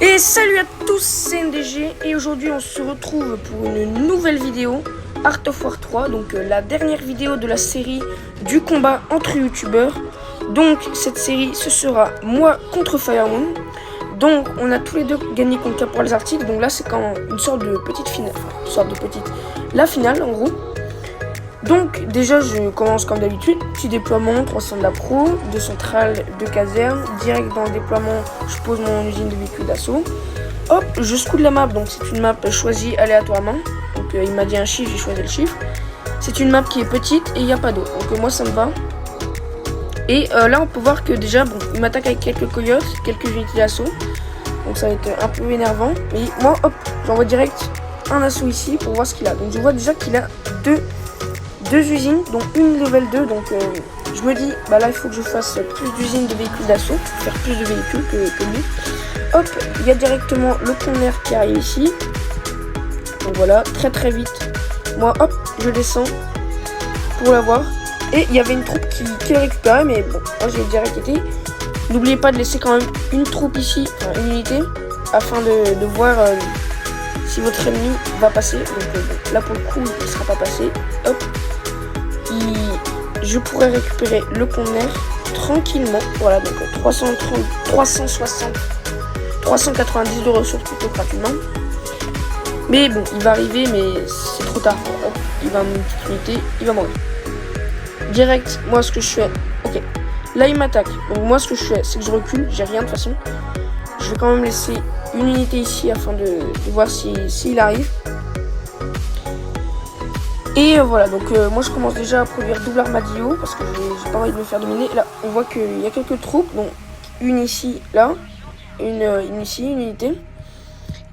Et salut à tous, c'est NDG et aujourd'hui on se retrouve pour une nouvelle vidéo Art of War 3, donc la dernière vidéo de la série du combat entre youtubeurs. Donc cette série ce sera moi contre Firemoon. Donc on a tous les deux gagné contre Caporal Arctic, donc là c'est quand une sorte de petite finale, la finale en gros. Donc déjà je commence comme d'habitude, petit déploiement, 300 de la pro, de centrale, de caserne, direct dans le déploiement, je pose mon usine de véhicules d'assaut. Hop, je scoute la map, donc c'est une map choisie aléatoirement, donc il m'a dit un chiffre, j'ai choisi le chiffre. C'est une map qui est petite et il n'y a pas d'eau, donc moi ça me va. Et là on peut voir que déjà, bon, il m'attaque avec quelques coyotes, quelques unités d'assaut, donc ça va être un peu énervant. Mais moi hop, j'envoie direct un assaut ici pour voir ce qu'il a. Donc je vois déjà qu'il a deux usines, dont une level 2, donc je me dis, bah là il faut que je fasse plus d'usines de véhicules d'assaut, faire plus de véhicules que lui. Hop, il y a directement le conner qui arrive ici, donc voilà, très vite, moi hop, je descends pour l'avoir, et il y avait une troupe qui le récupérait, mais bon, moi j'ai direct été. N'oubliez pas de laisser quand même une troupe ici, enfin une unité, afin de voir si votre ennemi va passer. Donc bon, là pour le coup il ne sera pas passé, hop. Je pourrais récupérer le conteneur tranquillement. Voilà, donc 390 de ressources plutôt gratuitement. Mais bon, il va arriver, mais c'est trop tard. Hop, il va me petite unité, il va mourir. Direct, moi ce que je fais, ok. Là il m'attaque. Donc moi ce que je fais, c'est que je recule, j'ai rien de toute façon. Je vais quand même laisser une unité ici afin de voir s'il arrive. Et voilà, donc moi je commence déjà à produire double armadillo parce que j'ai pas envie de me faire dominer. Et là, on voit qu'il y a quelques troupes, donc une ici, là, une ici, une unité.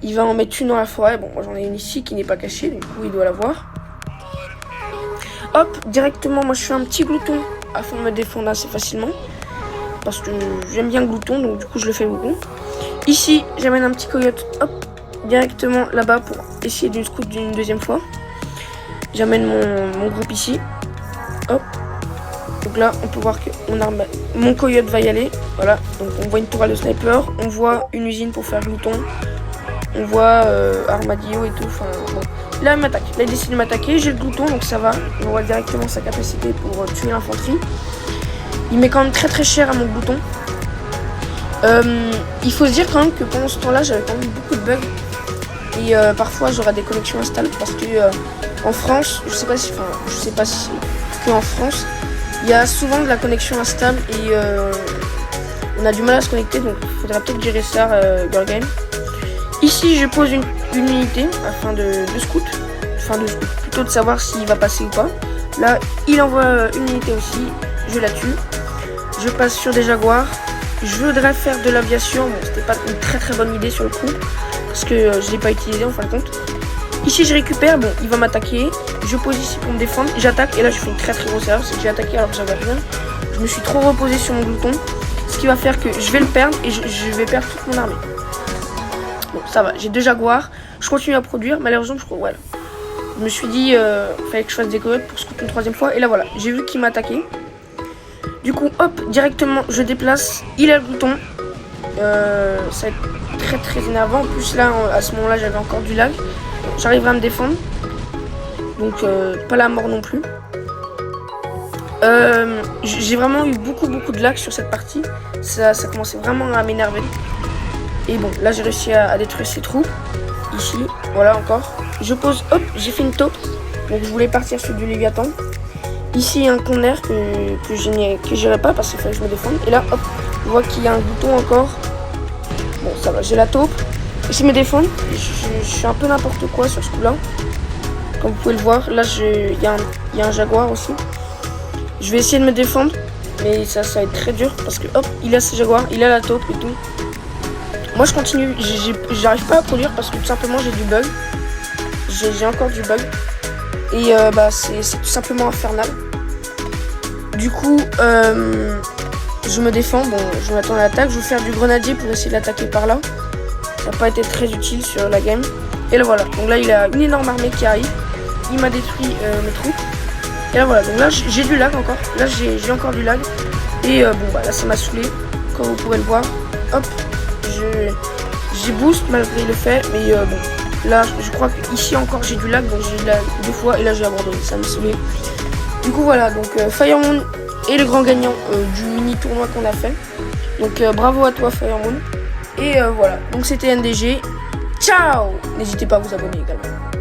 Il va en mettre une dans la forêt. Bon, moi j'en ai une ici qui n'est pas cachée, du coup il doit la voir. Hop, directement, moi je fais un petit glouton afin de me défendre assez facilement. Parce que j'aime bien le glouton, donc du coup je le fais beaucoup. Ici, j'amène un petit coyote, hop, directement là-bas pour essayer d'une scout d'une deuxième fois. J'amène mon groupe ici, hop, donc là on peut voir que mon coyote va y aller, voilà, donc on voit une tourelle de sniper, on voit une usine pour faire glouton, on voit armadillo et tout, enfin bon. Là il m'attaque, là il décide de m'attaquer, j'ai le glouton donc ça va, on voit directement sa capacité pour tuer l'infanterie. Il met quand même très cher à mon glouton. Il faut se dire quand même que pendant ce temps là j'avais quand même beaucoup de bugs. Et parfois j'aurai des connexions instables parce que en France, je sais pas si que en France, il y a souvent de la connexion instable et on a du mal à se connecter, donc il faudra peut-être gérer ça, Girl Game. Ici, je pose une unité afin de scout, plutôt de savoir s'il va passer ou pas. Là, il envoie une unité aussi, je la tue. Je passe sur des jaguars. Je voudrais faire de l'aviation, bon, c'était pas une très bonne idée sur le coup. Parce que je l'ai pas utilisé en fin de compte. Ici je récupère, bon il va m'attaquer. Je pose ici pour me défendre, j'attaque et là je fais une très grosse erreur, c'est que j'ai attaqué alors que j'avais rien. Je me suis trop reposé sur mon glouton. Ce qui va faire que je vais le perdre et je vais perdre toute mon armée. Bon ça va, j'ai deux jaguars, je continue à produire, malheureusement voilà. Je me suis dit fallait que je fasse des coyotes pour scout une troisième fois. Et là voilà, j'ai vu qu'il m'a attaqué. Du coup hop, directement je déplace, il a le glouton. Ça va être très énervant. En plus là à ce moment là j'avais encore du lag. J'arriverai à me défendre. Donc pas la mort non plus. J'ai vraiment eu beaucoup de lag sur cette partie. Ça commençait vraiment à m'énerver. Et bon là j'ai réussi à détruire ces troupes. Ici, voilà encore. Je pose, hop, j'ai fait une taupe. Donc je voulais partir sur du Léviathan. Ici un conner que j'irai pas parce qu'il fallait que je me défende. Et là hop, je vois qu'il y a un bouton encore. Bon ça va, j'ai la taupe. Je me défends, je suis un peu n'importe quoi sur ce coup là. Comme vous pouvez le voir, là il y a un jaguar aussi. Je vais essayer de me défendre, mais ça va être très dur parce que hop, il a ses jaguars, il a la taupe et tout. Moi je continue, j'arrive pas à produire parce que tout simplement j'ai du bug. J'ai encore du bug. Et bah c'est tout simplement infernal. Du coup je me défends, bon je m'attends à l'attaque, je vais faire du grenadier pour essayer de l'attaquer par là. Ça n'a pas été très utile sur la game. Et là voilà, donc là il a une énorme armée qui arrive. Il m'a détruit mes troupes. Et là voilà, donc là j'ai du lag encore. Là j'ai encore du lag. Et bon bah là ça m'a saoulé, comme vous pouvez le voir. Hop, j'ai boost malgré le fait, mais bon, là je crois qu'ici encore j'ai du lag, donc j'ai lag 2 fois et là j'ai abandonné, ça me saoulait. Du coup voilà, donc Firemoon est le grand gagnant du mini tournoi qu'on a fait. Donc bravo à toi Firemoon. Et voilà, donc c'était NDG. Ciao! N'hésitez pas à vous abonner également.